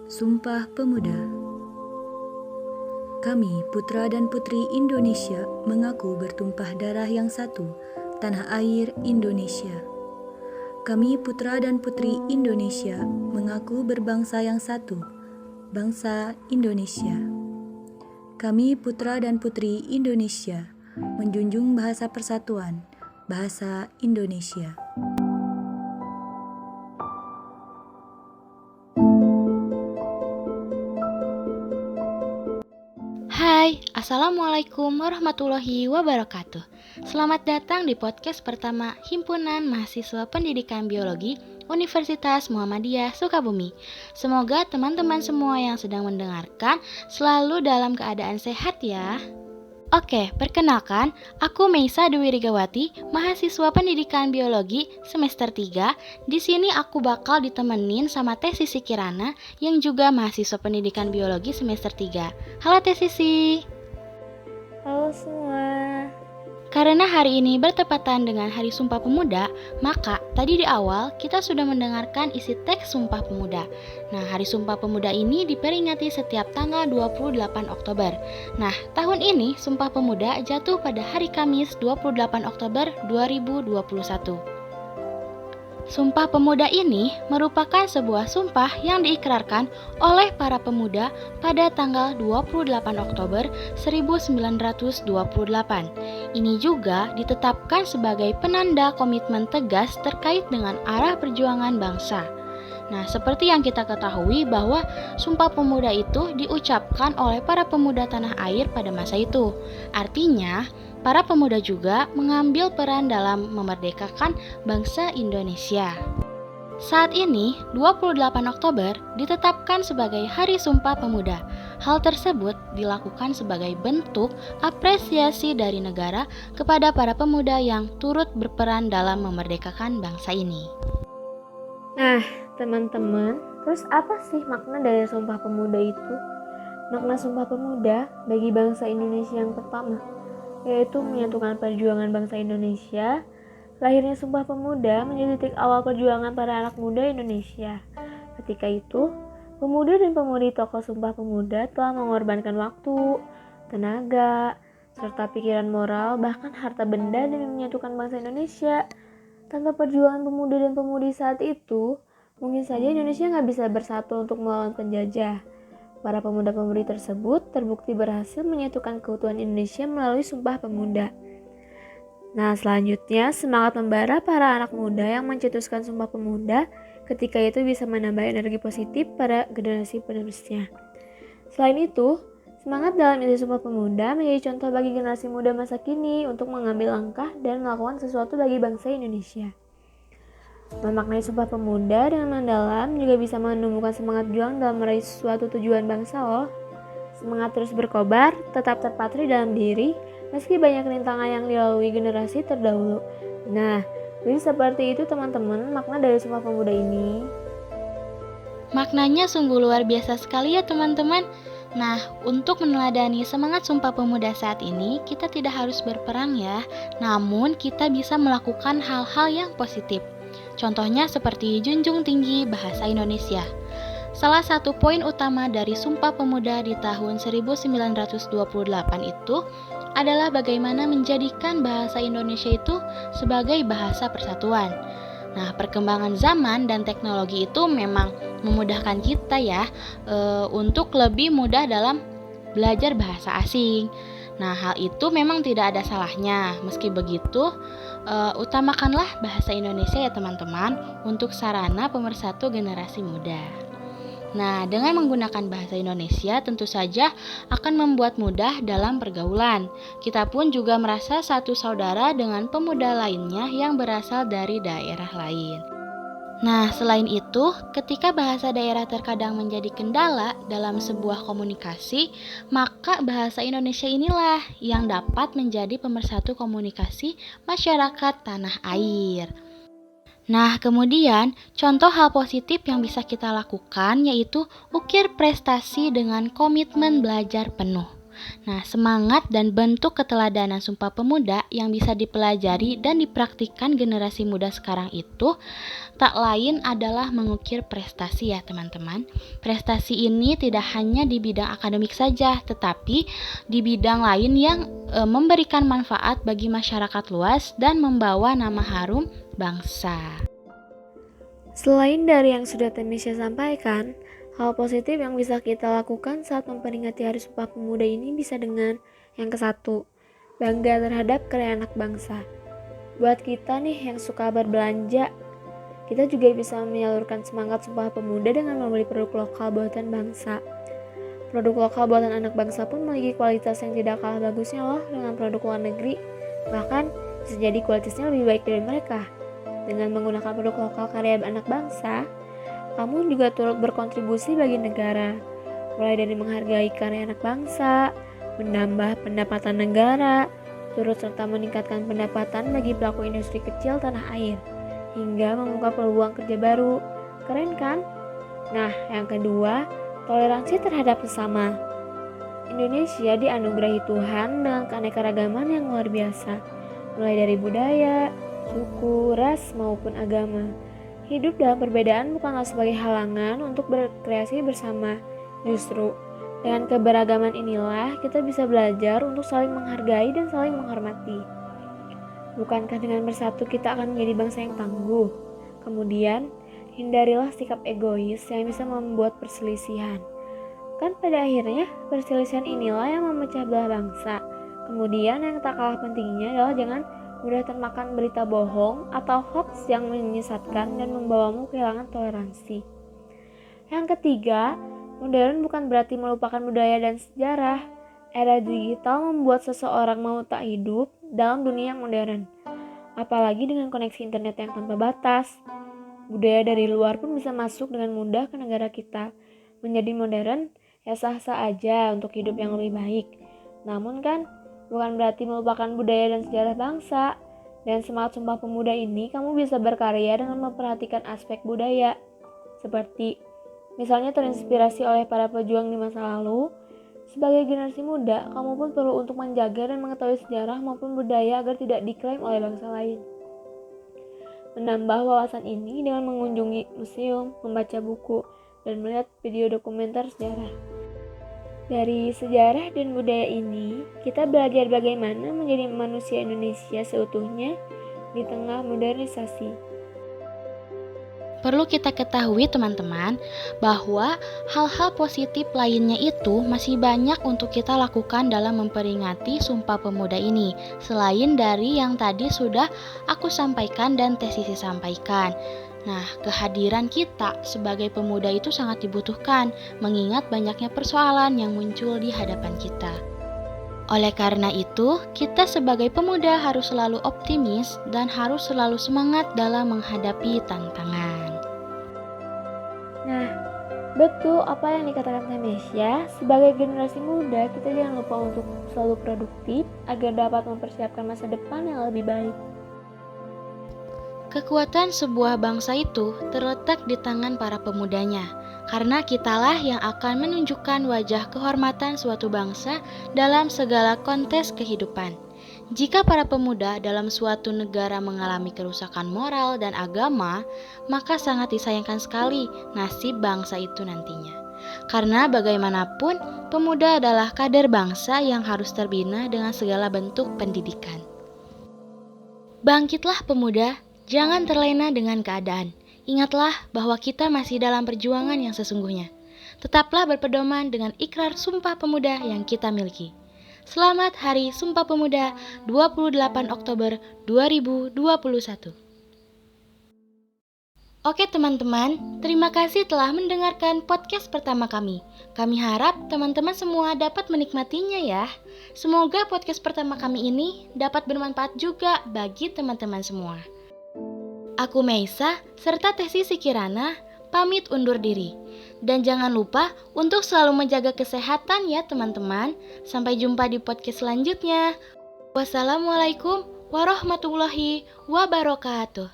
Sumpah Pemuda. Kami, putra dan putri Indonesia, mengaku bertumpah darah yang satu, tanah air Indonesia. Kami, putra dan putri Indonesia, mengaku berbangsa yang satu, bangsa Indonesia. Kami, putra dan putri Indonesia, menjunjung bahasa persatuan, bahasa Indonesia. Hai, Assalamualaikum warahmatullahi wabarakatuh. Selamat datang di podcast pertama Himpunan Mahasiswa Pendidikan Biologi Universitas Muhammadiyah Sukabumi. Semoga teman-teman semua yang sedang mendengarkan selalu dalam keadaan sehat ya. Oke, perkenalkan, aku Meisa Dwi Rigawati, mahasiswa Pendidikan Biologi semester 3. Di sini aku bakal ditemenin sama Teh Sisi Kirana yang juga mahasiswa Pendidikan Biologi semester 3. Halo Teh Sisi. Halo semua. Karena hari ini bertepatan dengan Hari Sumpah Pemuda, maka tadi di awal kita sudah mendengarkan isi teks Sumpah Pemuda. Nah, Hari Sumpah Pemuda ini diperingati setiap tanggal 28 Oktober. Nah, tahun ini Sumpah Pemuda jatuh pada hari Kamis 28 Oktober 2021. Sumpah Pemuda ini merupakan sebuah sumpah yang diikrarkan oleh para pemuda pada tanggal 28 Oktober 1928. Ini juga ditetapkan sebagai penanda komitmen tegas terkait dengan arah perjuangan bangsa. Nah, seperti yang kita ketahui bahwa Sumpah Pemuda itu diucapkan oleh para pemuda tanah air pada masa itu. Artinya, para pemuda juga mengambil peran dalam memerdekakan bangsa Indonesia. Saat ini, 28 Oktober ditetapkan sebagai Hari Sumpah Pemuda. Hal tersebut dilakukan sebagai bentuk apresiasi dari negara kepada para pemuda yang turut berperan dalam memerdekakan bangsa ini. Nah, teman-teman, terus apa sih makna dari Sumpah Pemuda itu? Makna Sumpah Pemuda bagi bangsa Indonesia yang pertama, yaitu menyatukan perjuangan bangsa Indonesia. Lahirnya Sumpah Pemuda menjadi titik awal perjuangan para anak muda Indonesia. Ketika itu, pemuda dan pemudi tokoh Sumpah Pemuda telah mengorbankan waktu, tenaga, serta pikiran moral, bahkan harta benda demi menyatukan bangsa Indonesia. Tanpa perjuangan pemuda dan pemudi saat itu, mungkin saja Indonesia nggak bisa bersatu untuk melawan penjajah. Para pemuda-pemudi tersebut terbukti berhasil menyatukan keutuhan Indonesia melalui Sumpah Pemuda. Nah, selanjutnya semangat membara para anak muda yang mencetuskan Sumpah Pemuda ketika itu bisa menambah energi positif pada generasi penerusnya. Selain itu, semangat dalam isi Sumpah Pemuda menjadi contoh bagi generasi muda masa kini untuk mengambil langkah dan melakukan sesuatu bagi bangsa Indonesia. Memaknai Sumpah Pemuda dengan mendalam juga bisa menumbuhkan semangat juang dalam meraih suatu tujuan bangsa loh. Semangat terus berkobar, tetap terpatri dalam diri, meski banyak rintangan yang dilalui generasi terdahulu. Nah, jadi seperti itu teman-teman makna dari Sumpah Pemuda ini. Maknanya sungguh luar biasa sekali ya teman-teman. Nah, untuk meneladani semangat Sumpah Pemuda saat ini, kita tidak harus berperang ya, namun kita bisa melakukan hal-hal yang positif. Contohnya seperti junjung tinggi bahasa Indonesia. Salah satu poin utama dari Sumpah Pemuda di tahun 1928 itu adalah bagaimana menjadikan bahasa Indonesia itu sebagai bahasa persatuan. Nah, perkembangan zaman dan teknologi itu memang memudahkan kita ya untuk lebih mudah dalam belajar bahasa asing. Nah, hal itu memang tidak ada salahnya. Meski begitu, utamakanlah bahasa Indonesia ya teman-teman untuk sarana pemersatu generasi muda. Nah, dengan menggunakan bahasa Indonesia tentu saja akan membuat mudah dalam pergaulan. Kita pun juga merasa satu saudara dengan pemuda lainnya yang berasal dari daerah lain. Nah, selain itu, ketika bahasa daerah terkadang menjadi kendala dalam sebuah komunikasi, maka bahasa Indonesia inilah yang dapat menjadi pemersatu komunikasi masyarakat tanah air. Nah, kemudian contoh hal positif yang bisa kita lakukan yaitu ukir prestasi dengan komitmen belajar penuh. Nah, semangat dan bentuk keteladanan Sumpah Pemuda yang bisa dipelajari dan dipraktikkan generasi muda sekarang itu tak lain adalah mengukir prestasi ya teman-teman. Prestasi ini tidak hanya di bidang akademik saja, tetapi di bidang lain yang memberikan manfaat bagi masyarakat luas dan membawa nama harum bangsa. Selain dari yang sudah Temisha sampaikan, hal positif yang bisa kita lakukan saat memperingati Hari Sumpah Pemuda ini bisa dengan yang ke-1, bangga terhadap karya anak bangsa. Buat kita nih yang suka berbelanja, kita juga bisa menyalurkan semangat Sumpah Pemuda dengan membeli produk lokal buatan bangsa. Produk lokal buatan anak bangsa pun memiliki kualitas yang tidak kalah bagusnya loh dengan produk luar negeri. Bahkan bisa jadi kualitasnya lebih baik dari mereka. Dengan menggunakan produk lokal karya anak bangsa, kamu juga turut berkontribusi bagi negara, mulai dari menghargai karya anak bangsa, menambah pendapatan negara, turut serta meningkatkan pendapatan bagi pelaku industri kecil tanah air, hingga membuka peluang kerja baru. Keren kan? Nah, yang kedua, toleransi terhadap sesama. Indonesia dianugerahi Tuhan dengan keanekaragaman yang luar biasa, mulai dari budaya, suku, ras, maupun agama. Hidup dalam perbedaan bukanlah sebagai halangan untuk berkreasi bersama. Justru, dengan keberagaman inilah kita bisa belajar untuk saling menghargai dan saling menghormati. Bukankah dengan bersatu kita akan menjadi bangsa yang tangguh? Kemudian, hindarilah sikap egois yang bisa membuat perselisihan. Kan pada akhirnya, perselisihan inilah yang memecah belah bangsa. Kemudian yang tak kalah pentingnya adalah jangan mudah termakan berita bohong atau hoax yang menyesatkan dan membawamu kehilangan toleransi. Yang ketiga, modern bukan berarti melupakan budaya dan sejarah. Era digital membuat seseorang mau tak hidup dalam dunia yang modern. Apalagi dengan koneksi internet yang tanpa batas. Budaya dari luar pun bisa masuk dengan mudah ke negara kita. Menjadi modern, ya sah-sah aja untuk hidup yang lebih baik. Namun kan, bukan berarti melupakan budaya dan sejarah bangsa. Dan semangat Sumpah Pemuda ini kamu bisa berkarya dengan memperhatikan aspek budaya. Seperti misalnya terinspirasi oleh para pejuang di masa lalu. Sebagai generasi muda, kamu pun perlu untuk menjaga dan mengetahui sejarah maupun budaya agar tidak diklaim oleh bangsa lain. Menambah wawasan ini dengan mengunjungi museum, membaca buku, dan melihat video dokumenter sejarah. Dari sejarah dan budaya ini, kita belajar bagaimana menjadi manusia Indonesia seutuhnya di tengah modernisasi. Perlu kita ketahui teman-teman bahwa hal-hal positif lainnya itu masih banyak untuk kita lakukan dalam memperingati Sumpah Pemuda ini. Selain dari yang tadi sudah aku sampaikan dan Teh Sisi sampaikan. Nah, kehadiran kita sebagai pemuda itu sangat dibutuhkan, mengingat banyaknya persoalan yang muncul di hadapan kita. Oleh karena itu, kita sebagai pemuda harus selalu optimis dan harus selalu semangat dalam menghadapi tantangan. Nah, betul apa yang dikatakan Temisha, sebagai generasi muda kita jangan lupa untuk selalu produktif agar dapat mempersiapkan masa depan yang lebih baik. Kekuatan sebuah bangsa itu terletak di tangan para pemudanya, karena kitalah yang akan menunjukkan wajah kehormatan suatu bangsa dalam segala kontes kehidupan. Jika para pemuda dalam suatu negara mengalami kerusakan moral dan agama, maka sangat disayangkan sekali nasib bangsa itu nantinya. Karena bagaimanapun, pemuda adalah kader bangsa yang harus terbina dengan segala bentuk pendidikan. Bangkitlah pemuda! Jangan terlena dengan keadaan. Ingatlah bahwa kita masih dalam perjuangan yang sesungguhnya. Tetaplah berpedoman dengan ikrar Sumpah Pemuda yang kita miliki. Selamat Hari Sumpah Pemuda 28 Oktober 2021. Oke teman-teman, terima kasih telah mendengarkan podcast pertama kami. Kami harap teman-teman semua dapat menikmatinya ya. Semoga podcast pertama kami ini dapat bermanfaat juga bagi teman-teman semua. Aku Meisa serta Teh Sisi Kirana pamit undur diri. Dan jangan lupa untuk selalu menjaga kesehatan ya teman-teman. Sampai jumpa di podcast selanjutnya. Wassalamualaikum warahmatullahi wabarakatuh.